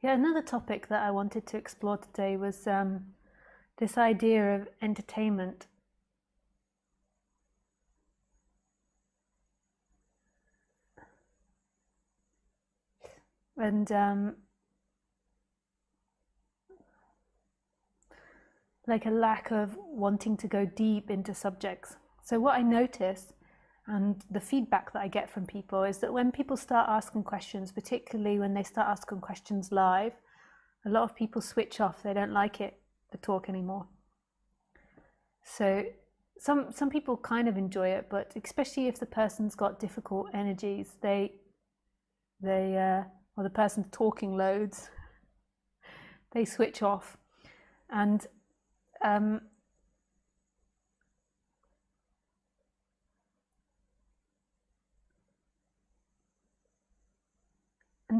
Yeah, another topic that I wanted to explore today was this idea of entertainment. And like a lack of wanting to go deep into subjects. So what I notice, and the feedback that I get from people, is that when people start asking questions, particularly when they start asking questions live, a lot of people switch off. They don't like it, the talk anymore. So some people kind of enjoy it, but especially if the person's got difficult energies, or the person's talking loads, they switch off. And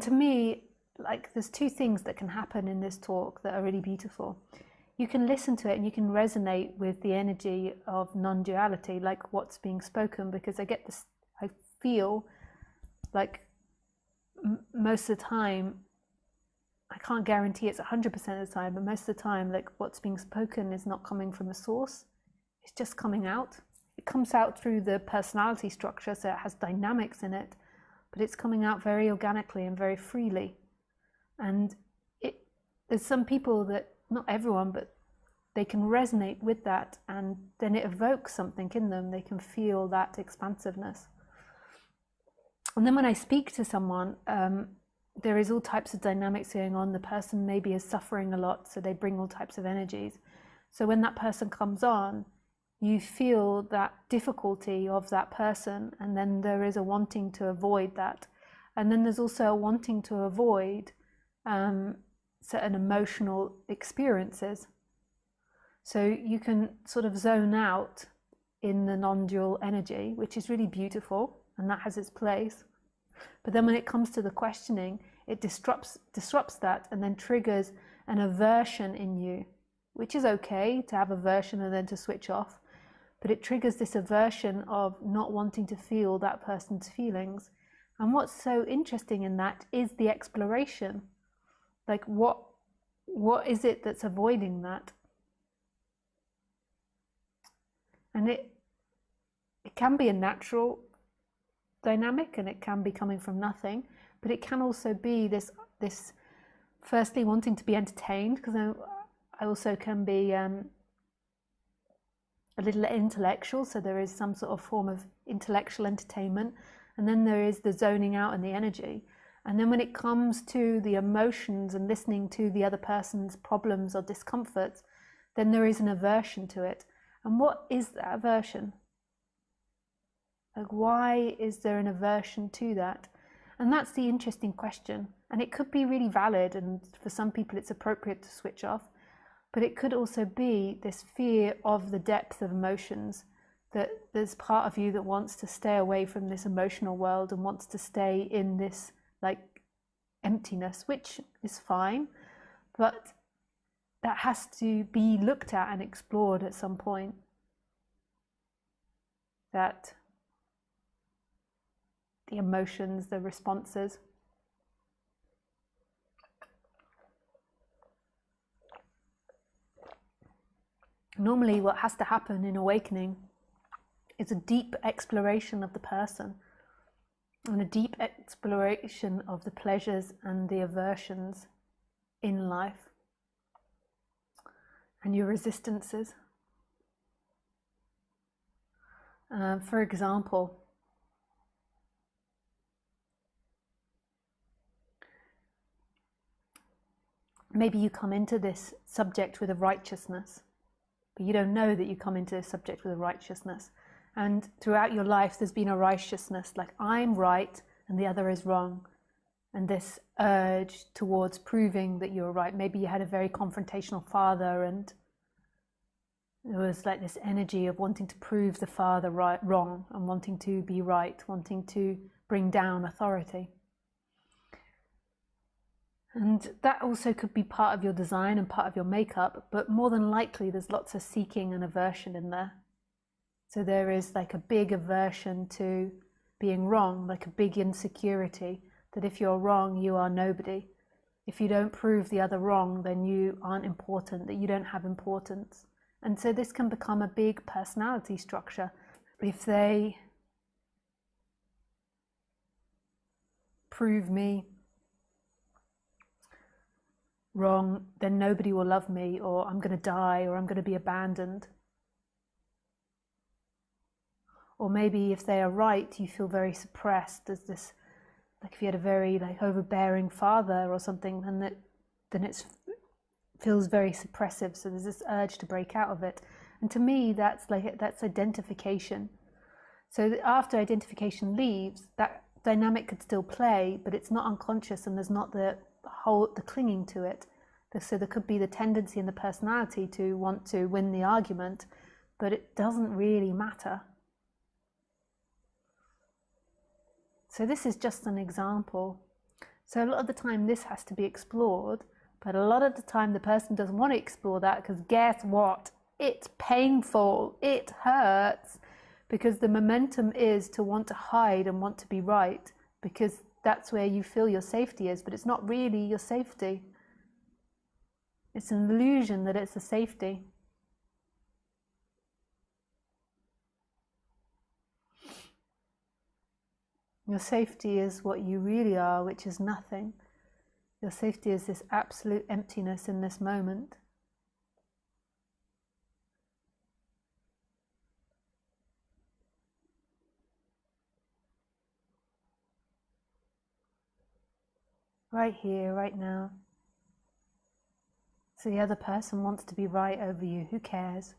to me, like, there's two things that can happen in this talk that are really beautiful. You can listen to it and you can resonate with the energy of non-duality, like what's being spoken, because I feel like most of the time, I can't guarantee it's 100% of the time, but most of the time, like, what's being spoken is not coming from a source. It's just coming out. It comes out through the personality structure, so it has dynamics in it, but it's coming out very organically and very freely. And there's some people that, not everyone, but they can resonate with that, and then it evokes something in them. They can feel that expansiveness. And then when I speak to someone, there is all types of dynamics going on. The person maybe is suffering a lot, so they bring all types of energies. So when that person comes on, you feel that difficulty of that person, and then there is a wanting to avoid that. And then there's also a wanting to avoid certain emotional experiences. So you can sort of zone out in the non-dual energy, which is really beautiful, and that has its place. But then when it comes to the questioning, it disrupts that, and then triggers an aversion in you, which is okay to have aversion and then to switch off. But it triggers this aversion of not wanting to feel that person's feelings. And what's so interesting in that is the exploration. Like, what is it that's avoiding that? And it can be a natural dynamic, and it can be coming from nothing, but it can also be this firstly wanting to be entertained, because I also can be a little intellectual, so there is some sort of form of intellectual entertainment, and then there is the zoning out and the energy. And then when it comes to the emotions and listening to the other person's problems or discomforts, then there is an aversion to it. And what is that aversion? Like, why is there an aversion to that? And that's the interesting question. And it could be really valid, and for some people it's appropriate to switch off, but it could also be this fear of the depth of emotions, that there's part of you that wants to stay away from this emotional world and wants to stay in this, like, emptiness, which is fine, but that has to be looked at and explored at some point. That the emotions, the responses. Normally what has to happen in awakening is a deep exploration of the person, and a deep exploration of the pleasures and the aversions in life, and your resistances. For example, maybe you come into this subject with a righteousness, but you don't know that you come into this subject with a righteousness. And throughout your life, there's been a righteousness, like, I'm right and the other is wrong. And this urge towards proving that you're right. Maybe you had a very confrontational father, and there was like this energy of wanting to prove the father wrong, and wanting to be right, wanting to bring down authority. And that also could be part of your design and part of your makeup, but more than likely there's lots of seeking and aversion in there. So there is like a big aversion to being wrong, like a big insecurity that if you're wrong, you are nobody. If you don't prove the other wrong, then you aren't important, that you don't have importance. And so this can become a big personality structure. If they prove me wrong, then nobody will love me, or I'm going to die, or I'm going to be abandoned. Or maybe if they are right, you feel very suppressed. There's this, like if you had a very overbearing father or something, then it feels very suppressive. So there's this urge to break out of it. And to me, that's identification. So after identification leaves, that dynamic could still play, but it's not unconscious, and there's not the clinging to it. So there could be the tendency in the personality to want to win the argument, but it doesn't really matter. So this is just an example. So a lot of the time this has to be explored, but a lot of the time the person doesn't want to explore that, because guess what? It's painful, it hurts, because the momentum is to want to hide and want to be right, because that's where you feel your safety is, but it's not really your safety. It's an illusion that it's a safety. Your safety is what you really are, which is nothing. Your safety is this absolute emptiness in this moment. Right here, right now. So the other person wants to be right over you. Who cares?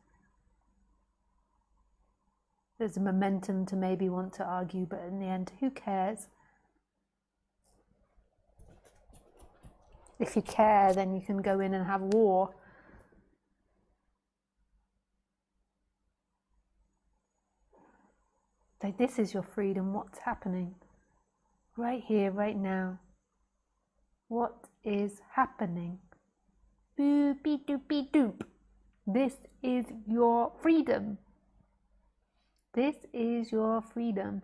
There's a momentum to maybe want to argue, but in the end, who cares? If you care, then you can go in and have war. Like, this is your freedom. What's happening? Right here, right now. What is happening? Boopy doopy doop. This is your freedom. This is your freedom.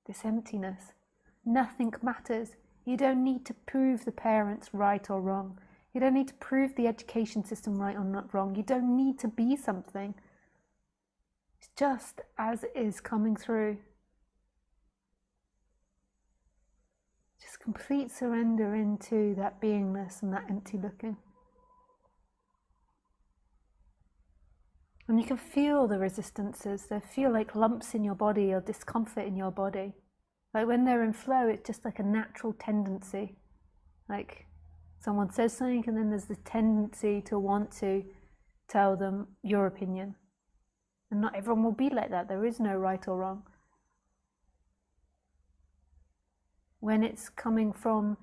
This emptiness. Nothing matters. You don't need to prove the parents right or wrong. You don't need to prove the education system right or not wrong. You don't need to be something. It's just as it is coming through. Just complete surrender into that beingness and that empty looking. And you can feel the resistances. They feel like lumps in your body or discomfort in your body. Like when they're in flow, it's just like a natural tendency. Like someone says something and then there's the tendency to want to tell them your opinion. And not everyone will be like that. There is no right or wrong. When it's coming from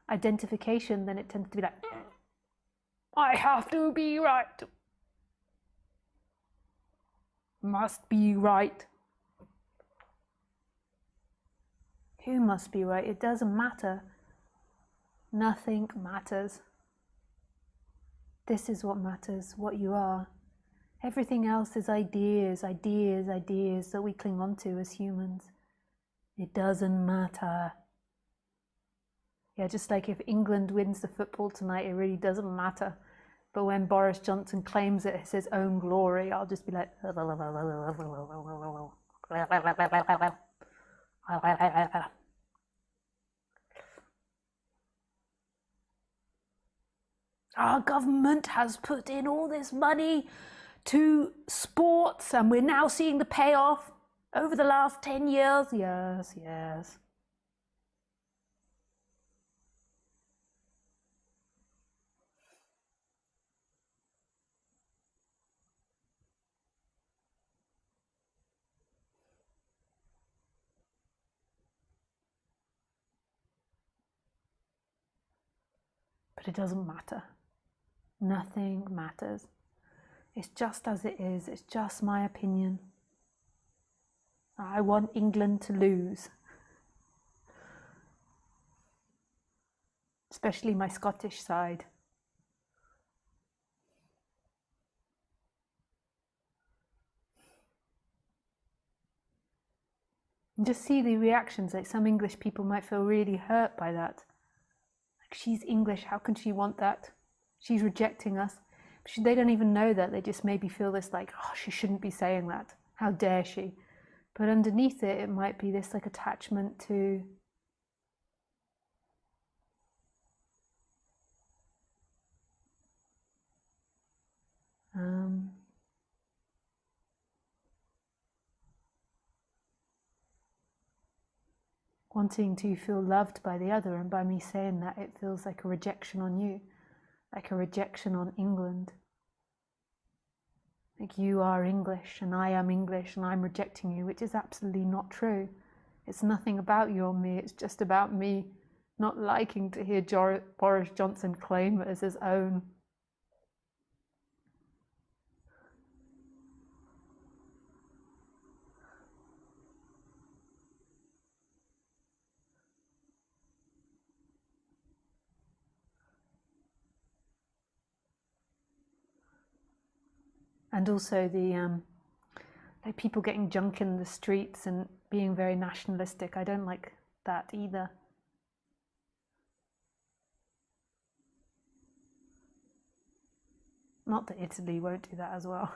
identification, then it tends to be like, I have to be right. Must be right. Who must be right? It doesn't matter. Nothing matters. This is what matters, what you are. Everything else is ideas, ideas, ideas that we cling on to as humans. It doesn't matter. Yeah, just like if England wins the football tonight, it really doesn't matter. But when Boris Johnson claims it as his own glory, I'll just be like, our government has put in all this money to sports and we're now seeing the payoff over the last 10 years. Yes, yes. But it doesn't matter. Nothing matters. It's just as it is. It's just my opinion. I want England to lose. Especially my Scottish side. And just see the reactions. Like some English people might feel really hurt by that. She's English, how can she want that? She's rejecting us. They don't even know that. They just maybe feel this like, oh, she shouldn't be saying that. How dare she? But underneath it, it might be this like attachment to wanting to feel loved by the other, and by me saying that, it feels like a rejection on you, like a rejection on England. Like you are English and I am English and I'm rejecting you, which is absolutely not true. It's nothing about you or me, it's just about me not liking to hear Boris Johnson claim it as his own. And also the like people getting drunk in the streets and being very nationalistic. I don't like that either. Not that Italy won't do that as well.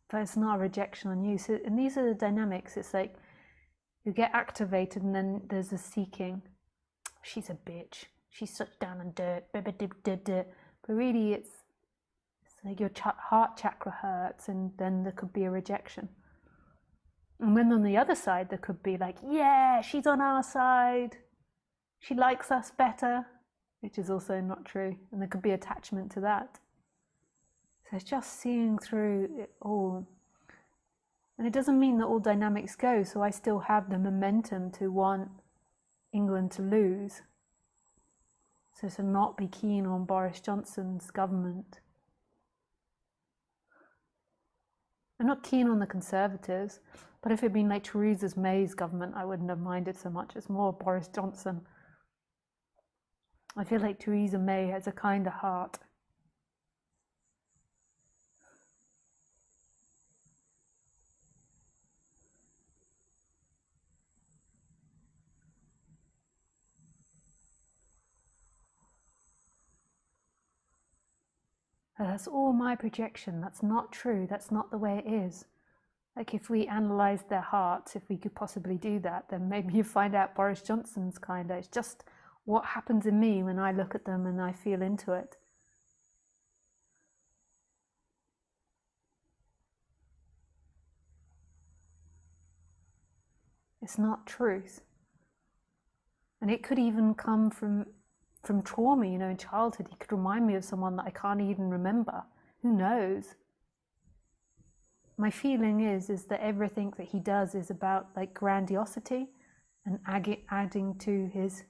But it's not a rejection on you. So, and these are the dynamics. It's like you get activated and then there's a seeking. She's a bitch. She's such down and dirt. But really it's like your heart chakra hurts, and then there could be a rejection. And then on the other side, there could be like, yeah, she's on our side. She likes us better, which is also not true. And there could be attachment to that. So it's just seeing through it all. And it doesn't mean that all dynamics go, so I still have the momentum to want England to lose. So to not be keen on Boris Johnson's government. I'm not keen on the Conservatives, but if it had been like Theresa May's government, I wouldn't have minded so much. It's more Boris Johnson. I feel like Theresa May has a kinder heart. That's all my projection. That's not true. That's not the way it is. Like if we analysed their hearts, if we could possibly do that, then maybe you find out Boris Johnson's kinda. It's just what happens in me when I look at them and I feel into it. It's not truth. And it could even come from trauma, you know, in childhood. He could remind me of someone that I can't even remember. Who knows? My feeling is that everything that he does is about like grandiosity and adding to his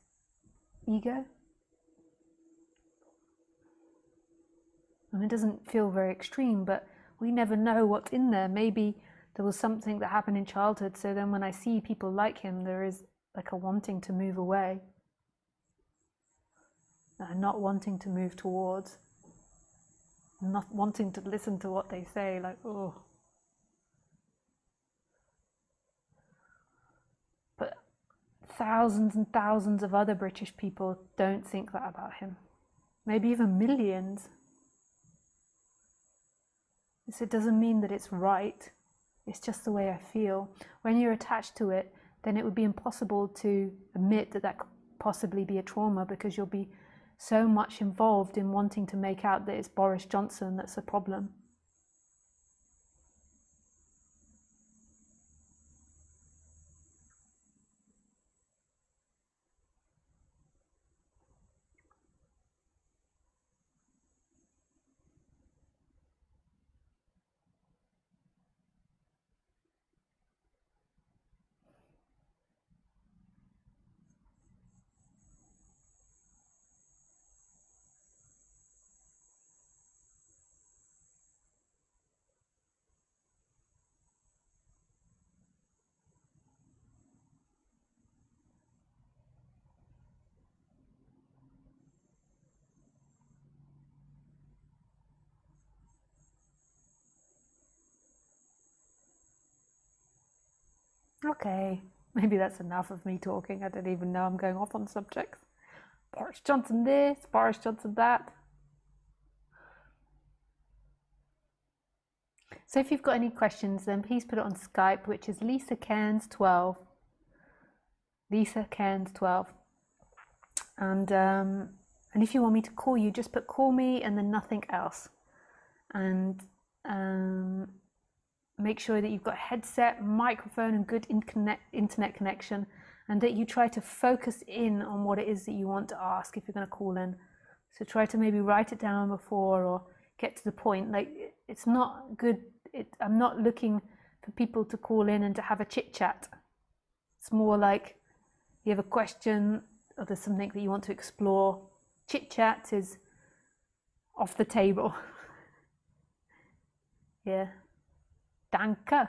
ego. And it doesn't feel very extreme, but we never know what's in there. Maybe there was something that happened in childhood, so then when I see people like him, there is like a wanting to move away. Not wanting to move towards. Not wanting to listen to what they say, like, oh. But thousands and thousands of other British people don't think that about him. Maybe even millions. So it doesn't mean that it's right. It's just the way I feel. When you're attached to it, then it would be impossible to admit that that could possibly be a trauma, because you'll be so much involved in wanting to make out that it's Boris Johnson that's a problem. Okay. Maybe that's enough of me talking. I don't even know, I'm going off on subjects. Boris Johnson this, Boris Johnson that. So if you've got any questions, then please put it on Skype, which is Lisa Cairns 12. Lisa Cairns 12. And if you want me to call you, just put call me and then nothing else. And make sure that you've got a headset, microphone, and good internet connection, and that you try to focus in on what it is that you want to ask if you're going to call in. So try to maybe write it down before or get to the point. Like, it's not good. I'm not looking for people to call in and to have a chit chat. It's more like you have a question or there's something that you want to explore. Chit chat is off the table. Yeah. Danke.